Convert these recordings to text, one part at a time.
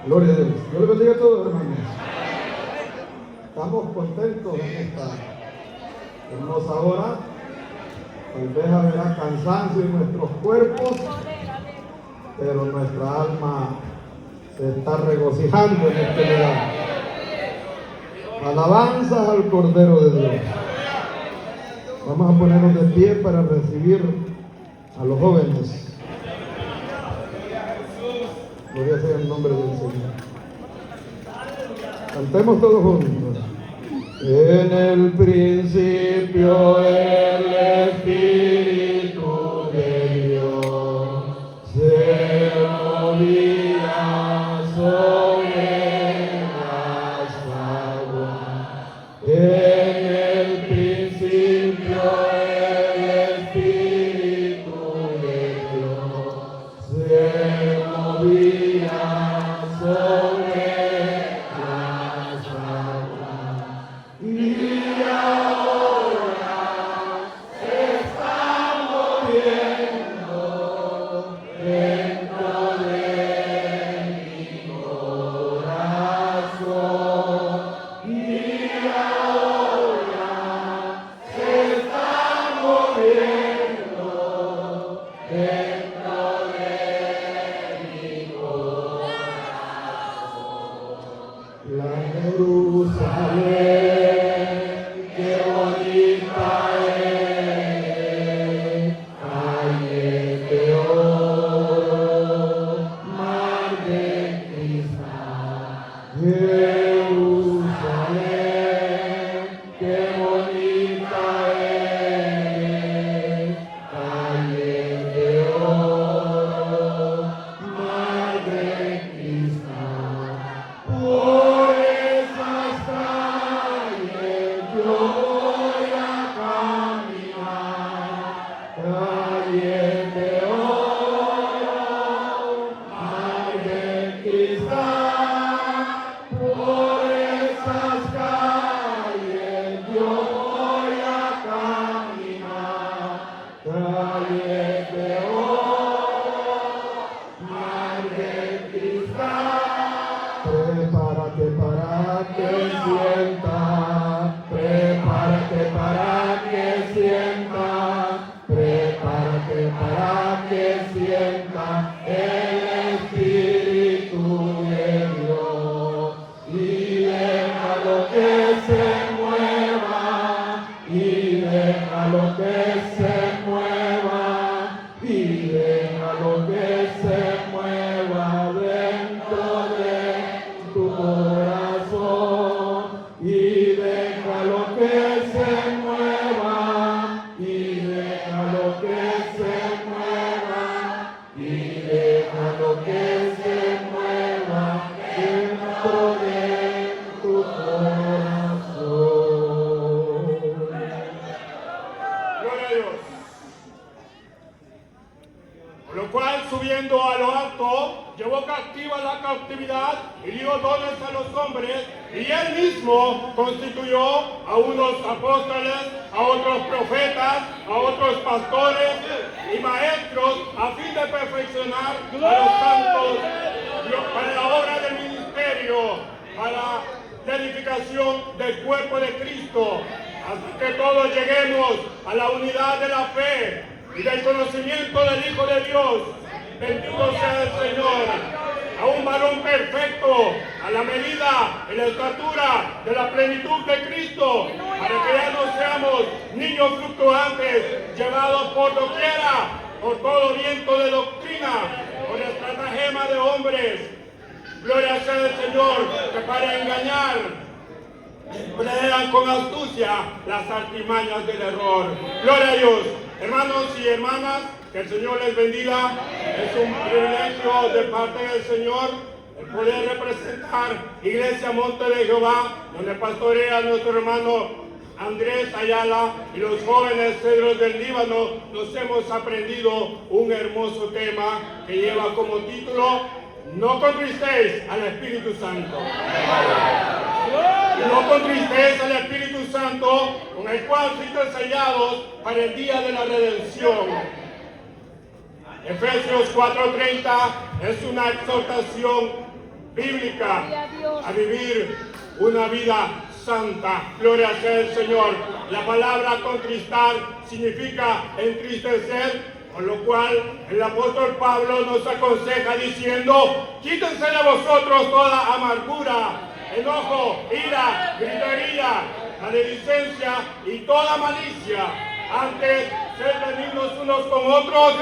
Gloria a Dios. Dios les bendiga a todos, hermanos. Estamos contentos en esta hermosa hora. Tal vez habrá cansancio en nuestros cuerpos, pero nuestra alma se está regocijando en este lugar. Alabanzas al Cordero de Dios. Vamos a ponernos de pie para recibir a los jóvenes. Gloria sea el nombre del Señor. Cantemos todos juntos. En el principio el Espíritu de Dios se movía sobre las aguas. En el principio el Espíritu de Dios se movía sobre las aguas. Y ahora se está moviendo dentro de mi corazón. Y ahora se está moviendo dentro de mi corazón. La Jerusalén, qué bonita es, calle de oro, mar de cristal. Jerusalén, qué bonita es, calle de oro, mar de cristal. Por esas calles yo voy a caminar, calles de oro, mar de cristal. Por esas calles yo voy a caminar, calles de oro, mar de cristal. Prepárate para que sienta, prepárate para que sienta, prepárate para que sienta el Espíritu de Dios. Y déjalo que se mueva, y déjalo que se mueva, y déjalo que se mueva dentro de tu corazón. Y déjalo que se mueva, y déjalo que se mueva, y déjalo que se mueva dentro de tu corazón. Gloria a Dios. Por lo cual, subiendo a lo alto, llevó cautiva la cautividad y dio dones a los hombres, y él mismo constituyó a unos apóstoles, a otros profetas, a otros pastores y maestros, a fin de perfeccionar a los santos para la obra del ministerio, para la edificación del cuerpo de Cristo, hasta que todos lleguemos a la unidad de la fe y del conocimiento del Hijo de Dios. Bendito sea el Señor, a un varón perfecto, a la medida y la estatura de la plenitud de Cristo, para que ya no seamos niños fluctuantes, llevados por doquiera, por todo viento de doctrina, por estratagema de hombres. Gloria sea el Señor, que para engañar emplean con astucia las artimañas del error. Gloria a Dios. Hermanos y hermanas, que el Señor les bendiga. Es un privilegio de parte del Señor el poder representar Iglesia Monte de Jehová, donde pastorea nuestro hermano Andrés Ayala y los jóvenes cedros del Líbano. Nos hemos aprendido un hermoso tema que lleva como título: no contristéis al Espíritu Santo. No contristéis al Espíritu Santo, con el cual fuiste sellados para el día de la redención. Efesios 4:30 es una exhortación bíblica a vivir una vida santa. Gloria sea el Señor. La palabra contristar significa entristecer, con lo cual el apóstol Pablo nos aconseja diciendo: quítense de vosotros toda amargura, enojo, ira, gritería, maledicencia y toda malicia. Antes, sed benignos unos con otros,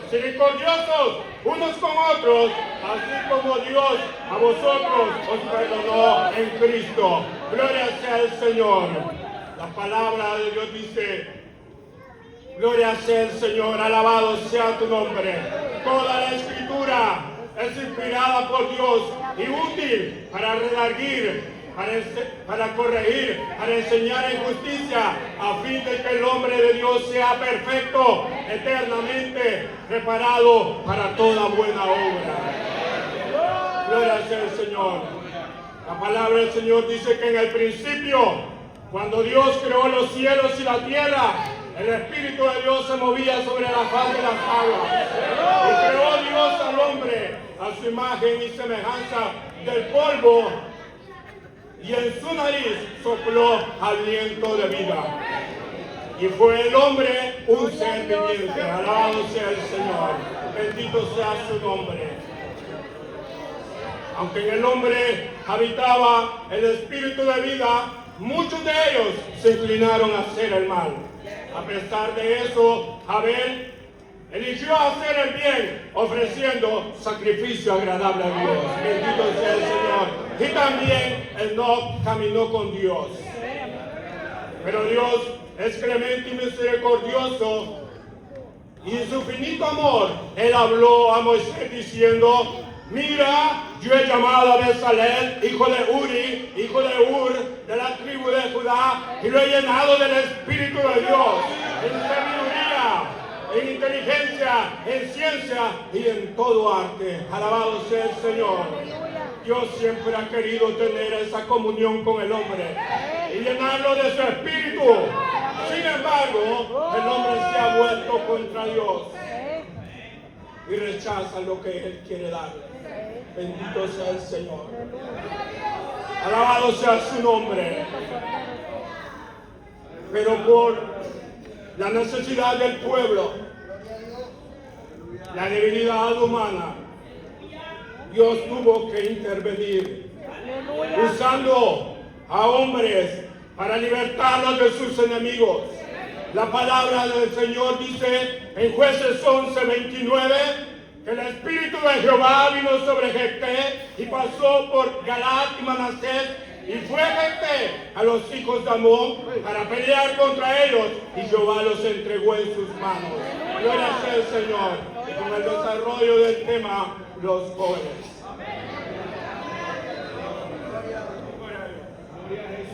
misericordiosos unos con otros, así como Dios a vosotros os perdonó en Cristo. Gloria sea el Señor. La palabra de Dios dice: gloria sea el Señor, alabado sea tu nombre. Toda la Escritura es inspirada por Dios y útil para redarguir, para corregir, para enseñar en justicia, a fin de que el hombre de Dios sea perfecto, eternamente preparado para toda buena obra. Gloria sea el Señor. La palabra del Señor dice que en el principio, cuando Dios creó los cielos y la tierra, el Espíritu de Dios se movía sobre la faz de las aguas. Y creó Dios al hombre a su imagen y semejanza del polvo, y en su nariz sopló aliento de vida. Y fue el hombre un ser viviente. Alabado sea el Señor. Bendito sea su nombre. Aunque en el hombre habitaba el espíritu de vida, muchos de ellos se inclinaron a hacer el mal. A pesar de eso, Abel eligió hacer el bien, ofreciendo sacrificio agradable a Dios. Bendito sea el Señor. Y también Enoc caminó con Dios. Pero Dios es clemente y misericordioso, y en su finito amor, Él habló a Moisés diciendo: mira, yo he llamado a Bezalel, hijo de Uri, hijo de Ur, de la tribu de Judá, y lo he llenado del Espíritu de Dios, en sabiduría, en inteligencia, en ciencia y en todo arte. Alabado sea el Señor. Dios siempre ha querido tener esa comunión con el hombre y llenarlo de su espíritu. Sin embargo, el hombre se ha vuelto contra Dios y rechaza lo que Él quiere darle. Bendito sea el Señor. Alabado sea su nombre. Pero por la necesidad del pueblo, la debilidad humana, Dios tuvo que intervenir, usando a hombres para libertarlos de sus enemigos. La palabra del Señor dice en Jueces 11:29 que el Espíritu de Jehová vino sobre Jefté y pasó por Galaad y Manasés, y fue Jefté a los hijos de Amón para pelear contra ellos, y Jehová los entregó en sus manos. Gloria sea el Señor. Y con el desarrollo del tema, los jóvenes.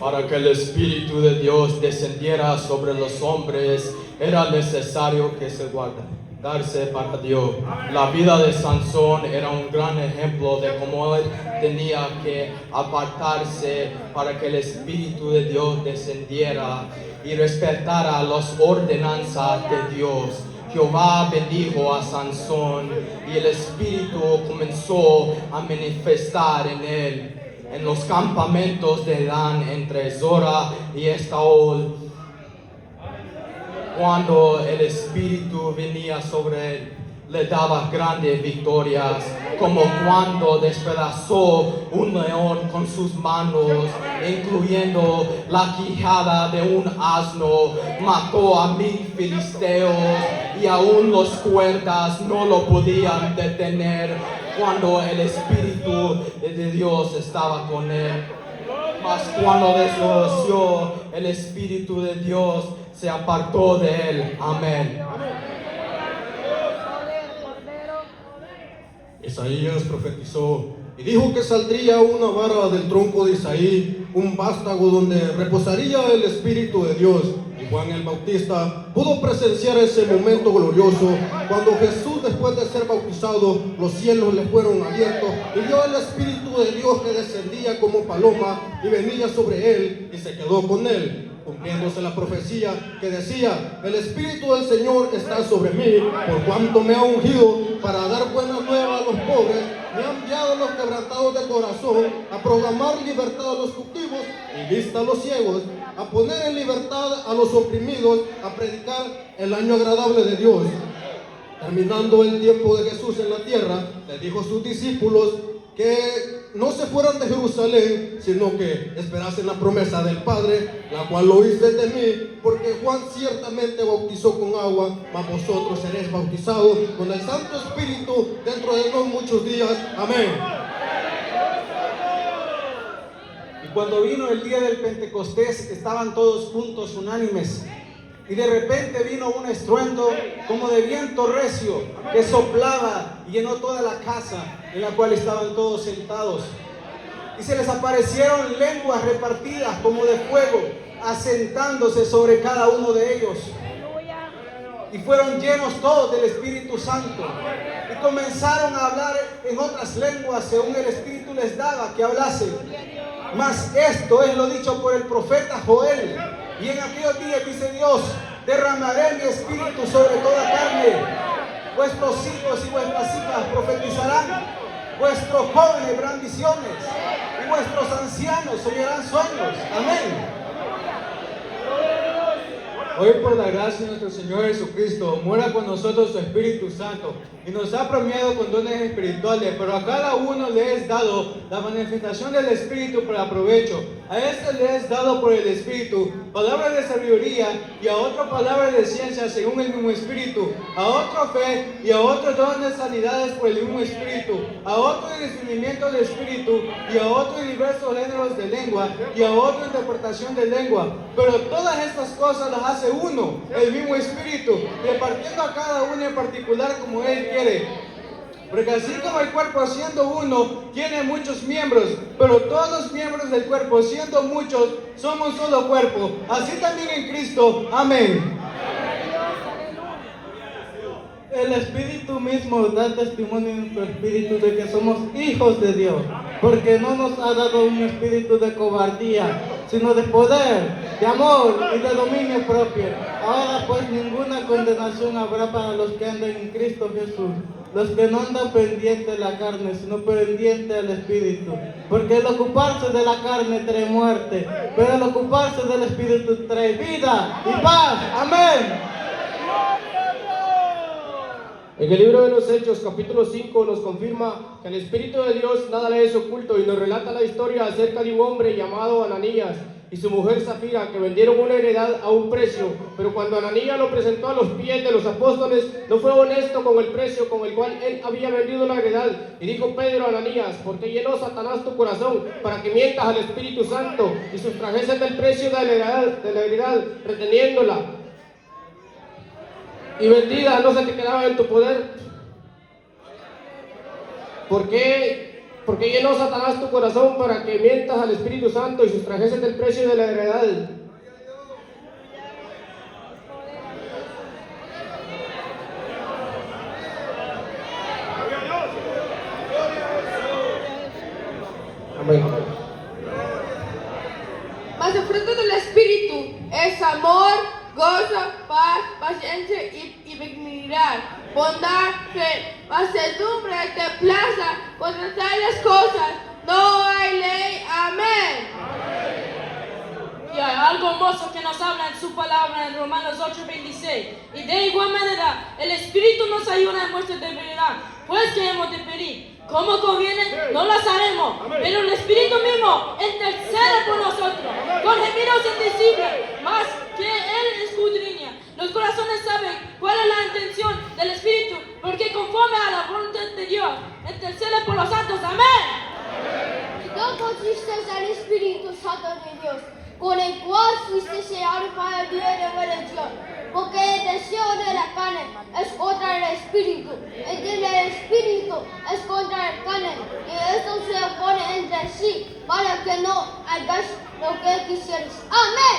Para que el Espíritu de Dios descendiera sobre los hombres, era necesario que se guardase para Dios. La vida de Sansón era un gran ejemplo de cómo él tenía que apartarse para que el Espíritu de Dios descendiera y respetara las ordenanzas de Dios. Jehová bendijo a Sansón y el Espíritu comenzó a manifestar en él en los campamentos de Dan entre Zora y Estaol. Cuando el Espíritu venía sobre él, le daba grandes victorias, como cuando despedazó un león con sus manos, incluyendo la quijada de un asno, mató a 1000 filisteos y aún los cuerdas no lo podían detener cuando el Espíritu de Dios estaba con él. Mas cuando desobedeció, el Espíritu de Dios se apartó de él. Amén. Isaías profetizó y dijo que saldría una vara del tronco de Isaí, un vástago donde reposaría el Espíritu de Dios. Y Juan el Bautista pudo presenciar ese momento glorioso cuando Jesús, después de ser bautizado, los cielos le fueron abiertos y vio el Espíritu de Dios que descendía como paloma y venía sobre él y se quedó con él, cumpliéndose la profecía que decía: el Espíritu del Señor está sobre mí, por cuanto me ha ungido para dar buena nueva a los pobres, me ha enviado a los quebrantados de corazón, a proclamar libertad a los cautivos y vista a los ciegos, a poner en libertad a los oprimidos, a predicar el año agradable de Dios. Terminando el tiempo de Jesús en la tierra, le dijo a sus discípulos que no se fueran de Jerusalén, sino que esperasen la promesa del Padre, la cual oíste de mí, porque Juan ciertamente bautizó con agua, mas vosotros seréis bautizados con el Santo Espíritu dentro de no muchos días. Amén. Y cuando vino el día del Pentecostés, estaban todos juntos, unánimes. Y de repente vino un estruendo como de viento recio que soplaba y llenó toda la casa en la cual estaban todos sentados. Y se les aparecieron lenguas repartidas como de fuego, asentándose sobre cada uno de ellos. Y fueron llenos todos del Espíritu Santo. Y comenzaron a hablar en otras lenguas según el Espíritu les daba que hablasen. Mas esto es lo dicho por el profeta Joel. Y en aquellos días, dice Dios, derramaré mi espíritu sobre toda carne. Vuestros hijos y vuestras hijas profetizarán. Vuestros jóvenes verán visiones. Y vuestros ancianos soñarán sueños. Amén. Hoy por la gracia de nuestro Señor Jesucristo, muera con nosotros su Espíritu Santo y nos ha premiado con dones espirituales, pero a cada uno le es dado la manifestación del Espíritu para provecho. A este le es dado por el Espíritu palabras de sabiduría, y a otro palabras de ciencia según el mismo Espíritu, a otro fe, y a otro don de sanidades por el mismo Espíritu, a otro discernimiento del Espíritu, y a otro diversos géneros de lengua, y a otro interpretación de lengua. Pero todas estas cosas las hace uno, el mismo Espíritu, repartiendo a cada uno en particular como Él quiere. Porque así como el cuerpo siendo uno tiene muchos miembros, pero todos los miembros del cuerpo siendo muchos somos un solo cuerpo, así también en Cristo. Amén. El Espíritu mismo da testimonio en nuestro espíritu de que somos hijos de Dios, porque no nos ha dado un espíritu de cobardía, sino de poder, de amor y de dominio propio. Ahora pues ninguna condenación habrá para los que andan en Cristo Jesús, los que no andan pendientes de la carne, sino pendientes del Espíritu. Porque el ocuparse de la carne trae muerte, pero el ocuparse del Espíritu trae vida y paz. Amén. En el libro de los Hechos, capítulo 5, nos confirma que el Espíritu de Dios nada le es oculto y nos relata la historia acerca de un hombre llamado Ananías y su mujer Zafira, que vendieron una heredad a un precio, pero cuando Ananías lo presentó a los pies de los apóstoles, no fue honesto con el precio con el cual él había vendido la heredad. Y dijo Pedro a Ananías: ¿por qué llenó Satanás tu corazón para que mientas al Espíritu Santo y sustrajeses del precio de la heredad, reteniéndola? Y vendida no se te quedaba en tu poder. ¿Por qué llenó Satanás tu corazón para que mientas al Espíritu Santo y sustrajeses del precio de la heredad? Amén. Mas el fruto del Espíritu es amor, gozo, paz, paciencia y benignidad, bondad, fe, mansedumbre, templanza. Contra tales cosas no hay ley. Amén. Y hay algo hermoso que nos habla en su palabra en Romanos 8:26. Y de igual manera, el Espíritu nos ayuda en nuestra debilidad, pues que hemos de pedir como conviene, no las haremos. Pero el Espíritu mismo intercede por nosotros, con gemidos indecibles, más que Él escudriña los corazones. Saben cuál es la intención del Espíritu, porque conforme a la voluntad de Dios, intercede por los santos. Amén. No consisteis al Espíritu Santo de Dios, con el cual fuiste sellados para el día de redención. Porque el deseo de la carne es contra el Espíritu, el del Espíritu es contra la carne, y estos se oponen entre sí, para que no hagáis lo que quisierais. Amén.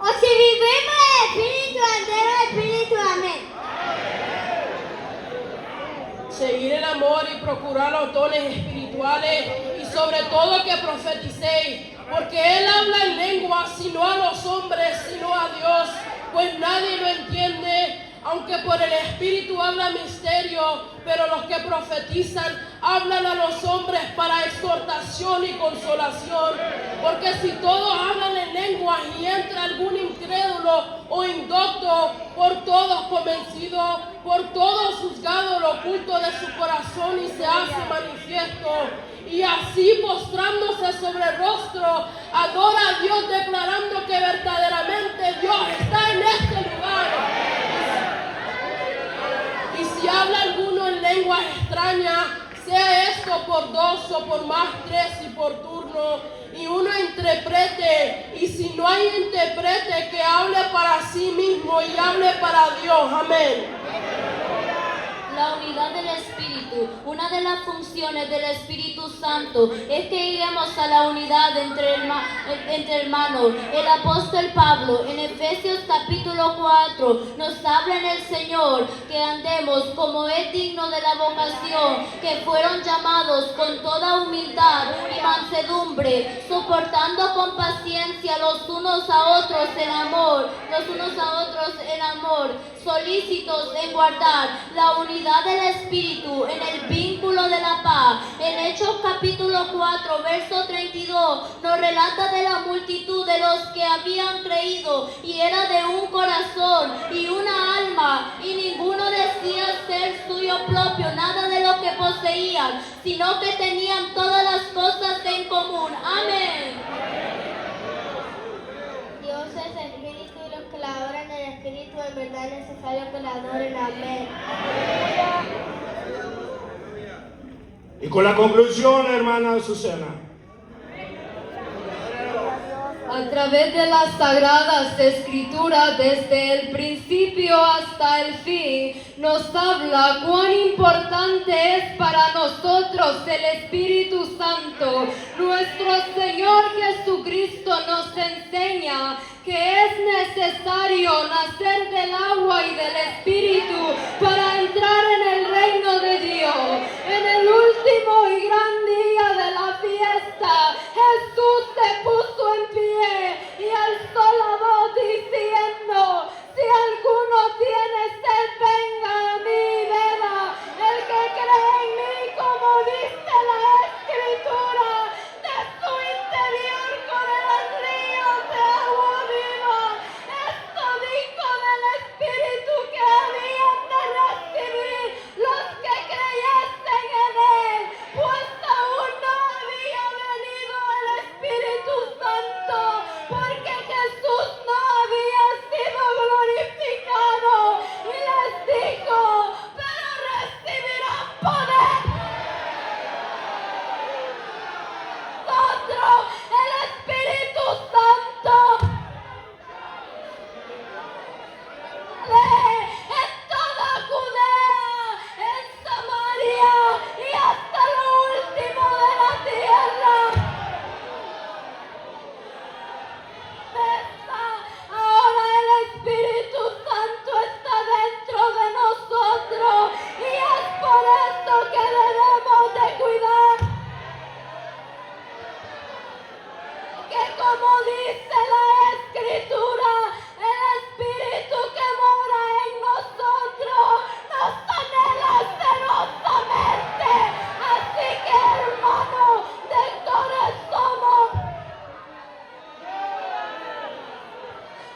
O si vivimos el Espíritu, entero el Espíritu. Amén. Seguir el amor y procurar los dones espirituales, y sobre todo que profeticéis, porque Él habla en lengua, sino a los hombres, sino a Dios, pues nadie lo entiende. aunque por el Espíritu habla misterio, pero los que profetizan hablan a los hombres para exhortación y consolación. Porque si todos hablan en lenguas y entra algún incrédulo o indocto, por todos convencido, por todos juzgado lo oculto de su corazón y se hace manifiesto. Y así postrándose sobre el rostro, adora a Dios declarando que verdaderamente Dios está en este lugar. Y si habla alguno en lenguas extrañas, sea esto por 2 o por más 3 y por turno, y uno interprete, y si no hay intérprete, que hable para sí mismo y hable para Dios. Amén. La unidad del Espíritu. Una de las funciones del Espíritu Santo es que lleguemos a la unidad entre hermanos. El apóstol Pablo en Efesios capítulo 4 nos habla en el Señor que andemos como es digno de la vocación, que fueron llamados con toda humildad y mansedumbre, soportando con paciencia los unos a otros en amor, solícitos en guardar la unidad del Espíritu en el vínculo de la paz. En Hechos capítulo 4, verso 32, nos relata de la multitud de los que habían creído, y era de un corazón y una alma, y ninguno decía ser suyo propio nada de lo que poseían, sino que tenían todas las cosas en común. Amén. Dios es Espíritu y los que la adoran en Espíritu en verdad es necesario que la adoren. Amén. Y con la conclusión, hermana Susana. A través de las sagradas escrituras, desde el principio hasta el fin, nos habla cuán importante es para nosotros el Espíritu Santo. Nuestro Señor Jesucristo nos enseña que es necesario nacer del agua y del Espíritu para entrar en el reino de Dios. En el último y gran día de la fiesta, Jesús se puso en pie y alzó la voz diciendo: si alguno tiene sed, venga a mí y beba. El que cree en mí, como dice la Escritura, de su interior correrán ríos de agua viva. Esto dijo del Espíritu que habían de recibir los que creyesen en él, pues aún no había venido el Espíritu Santo, porque Jesús no había sido glorificado. Y les dijo: pero recibirán poder. Nosotros, el Espíritu Santo, en toda Judea, en Samaria y hasta lo último de la tierra. Ahora el Espíritu Santo está dentro de nosotros y es por esto que debemos de cuidar. Que como dice la Escritura, el Espíritu que mora en nosotros nos anhela celosamente. Así que, hermanos, de corazón,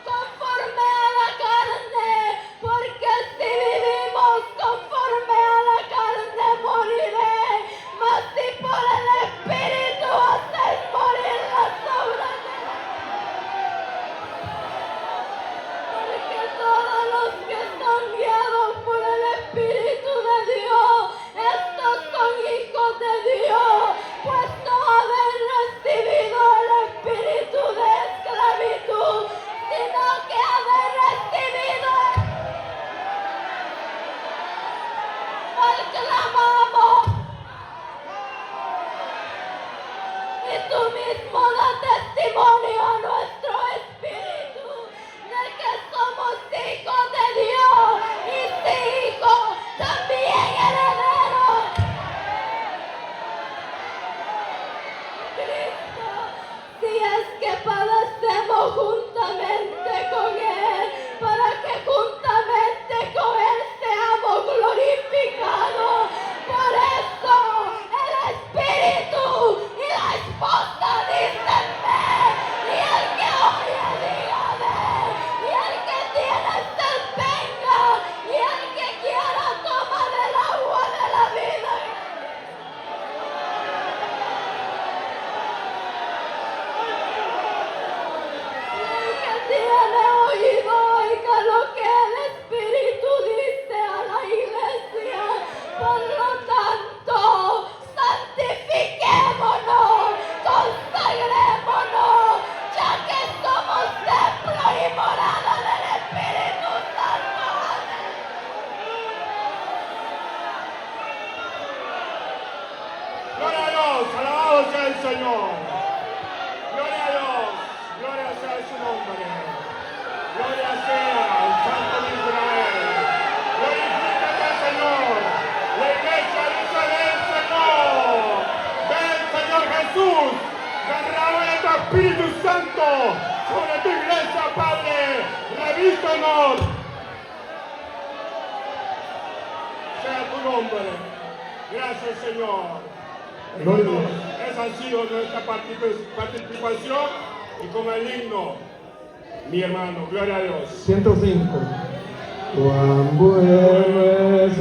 conforme a la carne, porque si vivimos conforme a la carne moriré, mas si por el Espíritu haces morir las obras de la carne. Porque todos los que son guiados por el Espíritu de Dios, estos son hijos de Dios, pues no haber recibido el espíritu de esclavitud, sino que haber recibido el clamamos. Y tú mismo da testimonio a nuestro espíritu de que somos hijos de Dios, y si hijos, también herederos. Cristo, si es que padecemos juntamente con Él, para que juntamente con Gloria a Dios, alabado sea el Señor. Gloria a Dios, gloria sea su nombre. Gloria sea al Santo de Israel. Glorifícate, Señor. La iglesia dice del Señor. Ven, Señor Jesús. Derrama de tu Espíritu Santo sobre tu iglesia, Padre. Revístenos. Sea tu nombre. Gracias, Señor. Hermanos, esa ha sido nuestra participación y con el himno, mi hermano, gloria a Dios. 105. Cuán bueno es